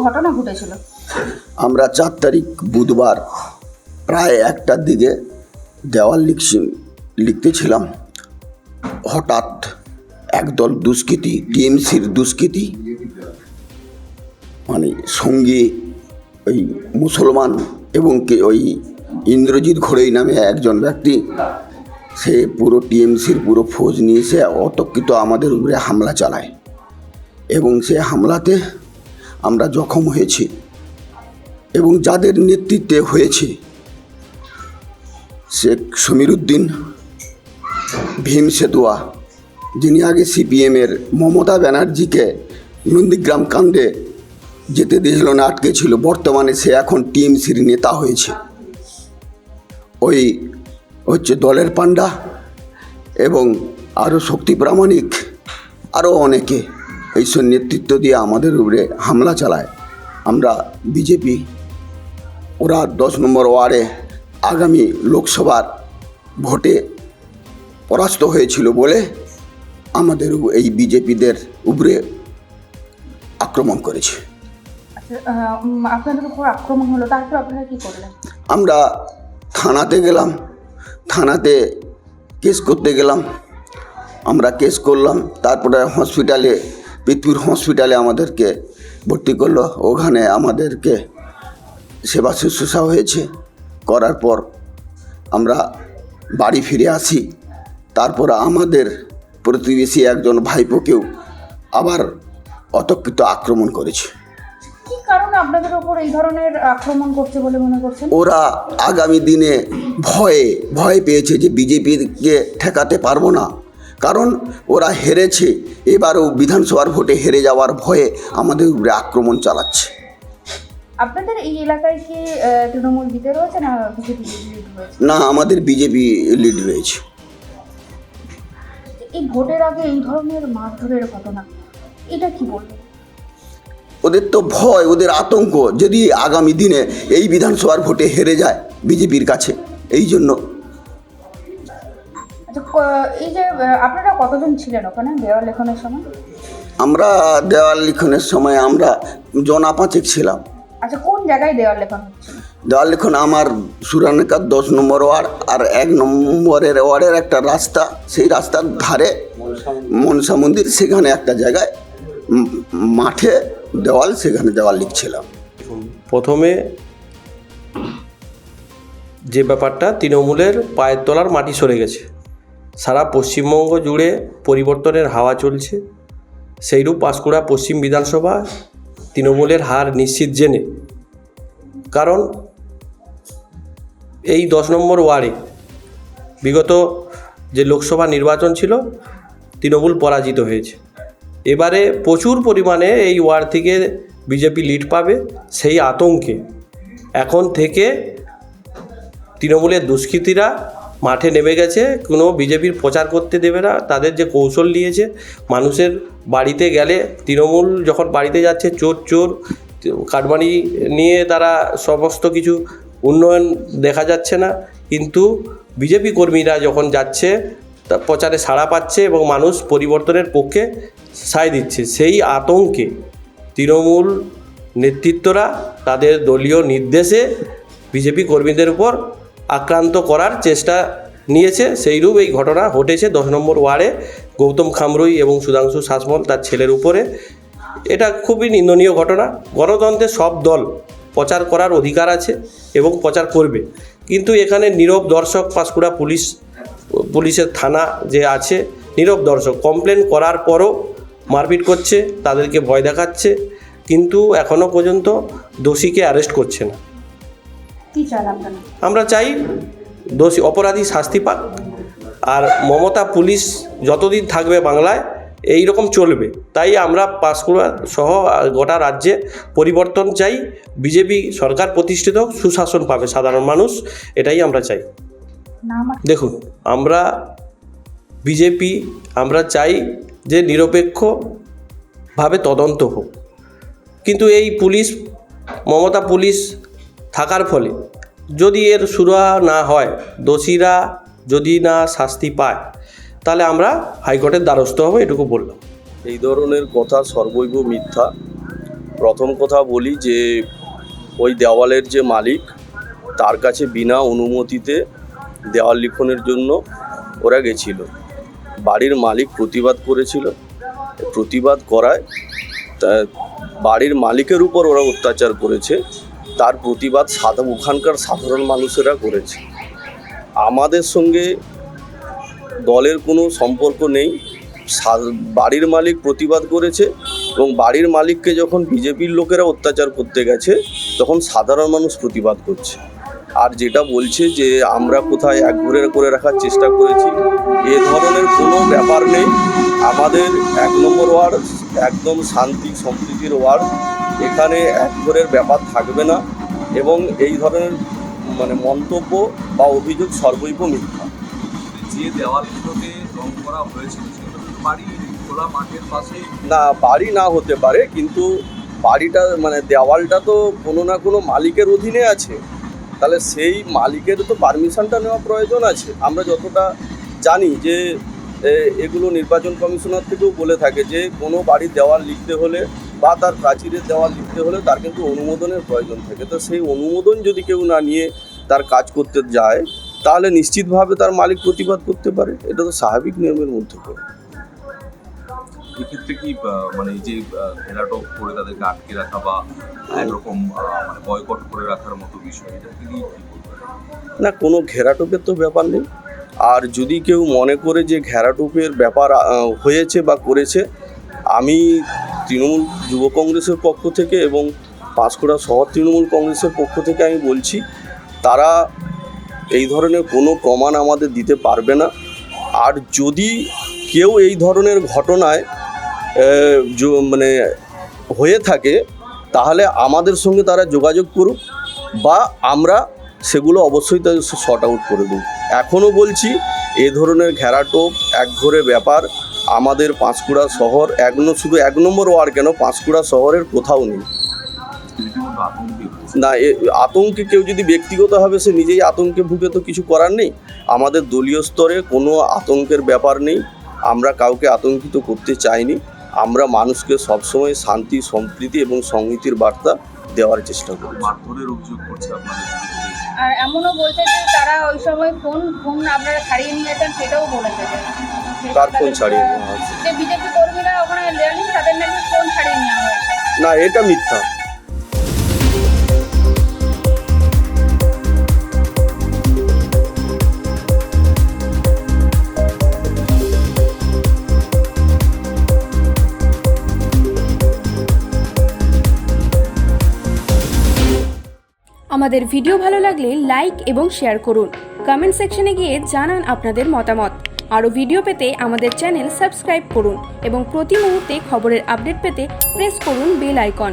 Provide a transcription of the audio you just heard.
ঘটনা ঘটেছিল? আমরা 4 তারিখ বুধবার প্রায় 1টার দিকে দেওয়াল লিখতেছিলাম। হঠাৎ একদল দুষ্কৃতী, টিএমসির দুষ্কৃতী, মানে সঙ্গে ওই মুসলমান এবং ওই ইন্দ্রজিৎ ঘোড়াই নামে একজন ব্যক্তি, সে পুরো টিএমসির পুরো ফৌজ নিয়ে সে অতর্কিত আমাদের উপরে হামলা চালায় এবং সে হামলাতে আমরা জখম হয়েছি এবং যাদের নেতৃত্বে হয়েছে শেখ সমীর উদ্দিন, ভীম সেতুয়া, যিনি আগে সিপিএমের মমতা ব্যানার্জিকে নন্দীগ্রাম কাণ্ডে যেতে দিয়েছিল না, আটকে ছিল, বর্তমানে সে এখন টিএমসির নেতা হয়েছে। ওই হচ্ছে দলের পান্ডা এবং আরও শক্তি প্রামাণিক, আরও অনেকে এইসব নেতৃত্ব দিয়ে আমাদের উপরে হামলা চালায়। আমরা বিজেপি, ওরা 10 নম্বর ওয়ার্ডে আগামী লোকসভার ভোটে পরাস্ত হয়েছিল বলে আমাদের এই বিজেপিদের উপরে আক্রমণ করেছে। আপনাদের উপর আক্রমণ হলো, তারপর আপনারা কি করলেন? আমরা থানাতে গেলাম, থানাতে কেস করতে গেলাম, আমরা কেস করলাম। তারপরে হসপিটালে, পৃথ্বীর হসপিটালে আমাদেরকে ভর্তি করলো। ওখানে আমাদেরকে সেবা শুশ্রূষা হয়েছে, করার পর আমরা বাড়ি ফিরে আসি। তারপর আমাদের প্রতিবেশী একজন ভাইপোকেও আবার অতর্কিত আক্রমণ করেছে। কি কারণে আপনাদের উপর এই ধরনের আক্রমণ করছে বলে মনে করছেন? ওরা আগামী দিনে ভয় পেয়েছে যে বিজেপিকে ঠেকাতে পারবো না, কারণ ওরা হেরেছে, এবারও বিধানসভার ভোটে হেরে যাওয়ার ভয়ে আমাদের উপরে আক্রমণ চালাচ্ছে। আপনাদের এই এলাকায় কি তৃণমূল জিতে রয়েছে না বিজেপি লিড রয়েছে? না, আমাদের বিজেপি লিড রয়েছে। এই ভোটের আগে এই ধরনের মারধরের ঘটনা, এটা কি বলবেন? ওদের তো ভয়, ওদের আতঙ্ক, যদি আগামী দিনে এই বিধানসভার ভোটে হেরে যায় বিজেপির কাছে, এই জন্য। আচ্ছা, এই যে আপনারা কতজন ছিলেন ওখানে দেওয়াল লেখনের সময়? আমরা দেওয়াল লিখনের সময় আমরা জনা 5 ছিলাম। আচ্ছা, কোন জায়গায় দেওয়াল লেখন হচ্ছিল? দেওয়াল লিখন আমার সুরানেকার 10 নম্বর ওয়ার্ড আর 1 নম্বরের ওয়ার্ডের একটা রাস্তা, সেই রাস্তার ধারে মনসা মন্দির, সেখানে একটা জায়গায় মাঠে দেওয়াল, সেখানে দেওয়াল লিখছিলাম। প্রথমে যে ব্যাপারটা, তৃণমূলের পায়ের তলার মাটি সরে গেছে, সারা পশ্চিমবঙ্গ জুড়ে পরিবর্তনের হাওয়া চলছে। সেইরূপ পাঁশকুড়া পশ্চিম বিধানসভা তৃণমূলের হার নিশ্চিত জেনে, কারণ এই 10 নম্বর ওয়ার্ডে বিগত যে লোকসভা নির্বাচন ছিল তৃণমূল পরাজিত হয়েছে। এবারে প্রচুর পরিমাণে এই ওয়ার্ড থেকে বিজেপি লিড পাবে, সেই আতঙ্কে এখন থেকে তৃণমূলের দুষ্কৃতীরা মাঠে নেমে গেছে। কোনো বিজেপির প্রচার করতে দেবে না। তাদের যে কৌশল নিয়েছে, মানুষের বাড়িতে গেলে, তৃণমূল যখন বাড়িতে যাচ্ছে, চোর কাটমানি নিয়ে তারা সমস্ত কিছু উন্নয়ন দেখা যাচ্ছে না, কিন্তু বিজেপি কর্মীরা যখন যাচ্ছে তা প্রচারে সাড়া পাচ্ছে এবং মানুষ পরিবর্তনের পক্ষে সায় দিচ্ছে। সেই আতঙ্কে তৃণমূল নেতৃত্বরা তাদের দলীয় নির্দেশে বিজেপি কর্মীদের উপর আক্রান্ত করার চেষ্টা নিয়েছে। সেইরূপ এই ঘটনা ঘটেছে 10 নম্বর ওয়ার্ডে গৌতম খামরুই এবং সুধাংশু শাসমল তার ছেলের উপরে। এটা খুবই নিন্দনীয় ঘটনা। গণতন্ত্রে সব দল প্রচার করার অধিকার আছে এবং প্রচার করবে, কিন্তু এখানে নীরব দর্শক পাঁশকুড়া পুলিশের থানা যে আছে, নীরব দর্শক, কমপ্লেন করার পরও মারপিট করছে, তাদেরকে ভয় দেখাচ্ছে, কিন্তু এখনও পর্যন্ত দোষীকে অ্যারেস্ট করছে না। কি চান আপনারা? আমরা চাই দোষী অপরাধী শাস্তি পাক, আর মমতা পুলিশ যতদিন থাকবে বাংলায় এই রকম চলবে। তাই আমরা পাঁশকুড়া সহ গোটা রাজ্যে পরিবর্তন চাই, বিজেপি সরকার প্রতিষ্ঠিত, সুশাসন পাবে সাধারণ মানুষ, এটাই আমরা চাই। দেখুন, আমরা বিজেপি, আমরা চাই যে নিরপেক্ষভাবে তদন্ত হোক, কিন্তু এই পুলিশ, মমতা পুলিশ থাকার ফলে যদি এর সুরাহা না হয়, দোষীরা যদি না শাস্তি পায়, তাহলে আমরা হাইকোর্টের দ্বারস্থ হব, এটুকু বললাম। এই ধরনের কথা সর্বৈব মিথ্যা। প্রথম কথা বলি যে ওই দেওয়ালের যে মালিক, তার কাছে বিনা অনুমতিতে দেওয়াল লিখনের জন্য ওরা গেছিল। বাড়ির মালিক প্রতিবাদ করেছিল, প্রতিবাদ করায় বাড়ির মালিকের উপর ওরা অত্যাচার করেছে। তার প্রতিবাদ ওখানকার সাধারণ মানুষেরা করেছে। আমাদের সঙ্গে দলের কোনো সম্পর্ক নেই। বাড়ির মালিক প্রতিবাদ করেছে এবং বাড়ির মালিককে যখন বিজেপির লোকেরা অত্যাচার করতে গেছে তখন সাধারণ মানুষ প্রতিবাদ করছে। আর যেটা বলছে যে আমরা কোথায় একঘরে করে রাখার চেষ্টা করেছি, এ ধরনের কোনো ব্যাপার নেই। আমাদের 1 নম্বর ওয়ার্ড একদম শান্তি সম্প্রীতির ওয়ার্ড, এখানে একঘরের ব্যাপার থাকবে না এবং এই ধরনের মন্তব্য বা অভিযোগ সর্বৈব মিথ্যা। যে দেওয়ালগুলোকে রং করা হয়েছিল সেগুলো বাড়ি খোলা মাঠের পাশে না, বাড়ি না হতে পারে, কিন্তু বাড়িটা দেওয়ালটা তো কোনো না কোনো মালিকের অধীনে আছে, তাহলে সেই মালিকের তো পারমিশনটা নেওয়া প্রয়োজন আছে। আমরা যতটা জানি যে এগুলো নির্বাচন কমিশনার থেকেও বলে থাকে যে কোনো বাড়ির দেওয়াল লিখতে হলে বা তার প্রাচীরের দেওয়াল লিখতে হলে তার কিন্তু অনুমোদনের প্রয়োজন থাকে। তো সেই অনুমোদন যদি কেউ না নিয়ে তার কাজ করতে যায় তাহলে নিশ্চিতভাবে তার মালিক প্রতিবাদ করতে পারে, এটা তো স্বাভাবিক নিয়মের মধ্যে পড়ে। এক্ষেত্রে কি এই যে ঘেরাটোপ করে তাদেরকে আটকে রাখা বা একরকম বয়কট করে রাখার মতো বিষয়, এটা কি না, কোনো ঘেরাটোপের তো ব্যাপার নেই। আর যদি কেউ মনে করে যে ঘেরাটোপের ব্যাপার হয়েছে বা করেছে, আমি তৃণমূল যুব কংগ্রেসের পক্ষ থেকে এবং পাঁশকুড়া শহর তৃণমূল কংগ্রেসের পক্ষ থেকে আমি বলছি, তারা এই ধরনের কোনো প্রমাণ আমাদের দিতে পারবে না। আর যদি কেউ এই ধরনের ঘটনায় হয়ে থাকে তাহলে আমাদের সঙ্গে তারা যোগাযোগ করুক বা আমরা সেগুলো অবশ্যই তাদের শর্ট আউট করে দেব। এখনও বলছি, এ ধরনের ঘেরাটোপ একঘরে ব্যাপার আমাদের পাঁশকুড়া শহর শুধু 1 নম্বর ওয়ার্ড কেন, পাঁশকুড়া শহরের কোথাও নেই। না, আতঙ্কে কেউ যদি ব্যক্তিগতভাবে সে নিজেই আতঙ্কে ভুগে তো কিছু করার নেই। আমাদের দলীয় স্তরে কোনো আতঙ্কের ব্যাপার নেই, আমরা কাউকে আতঙ্কিত করতে চাইনি। আমরা মানুষকে সবসময় শান্তি সম্প্রীতি এবং সংহতির বার্তা দেওয়ার চেষ্টা করি। মারধরের অভিযোগ করছে আপনাদের, আর এমনও বলছে যে তারা ওই সময় ফোন আপনারা ছাড়িয়ে নিয়েছেন, সেটাও বলেছে। কার ফোন ছাড়িয়ে নেওয়া হয়েছে? যে বিজেপি কর্মীরা ওখানে র্যালি, তাদের নাকি ফোন ছাড়িয়ে নেওয়া হয়েছে। না, এটা মিথ্যা। আমাদের ভিডিও ভালো লাগলে লাইক এবং শেয়ার করুন। কমেন্ট সেকশনে গিয়ে জানান আপনাদের মতামত। আরও ভিডিও পেতে আমাদের চ্যানেল সাবস্ক্রাইব করুন এবং প্রতি মুহূর্তে খবরের আপডেট পেতে প্রেস করুন বেল আইকন।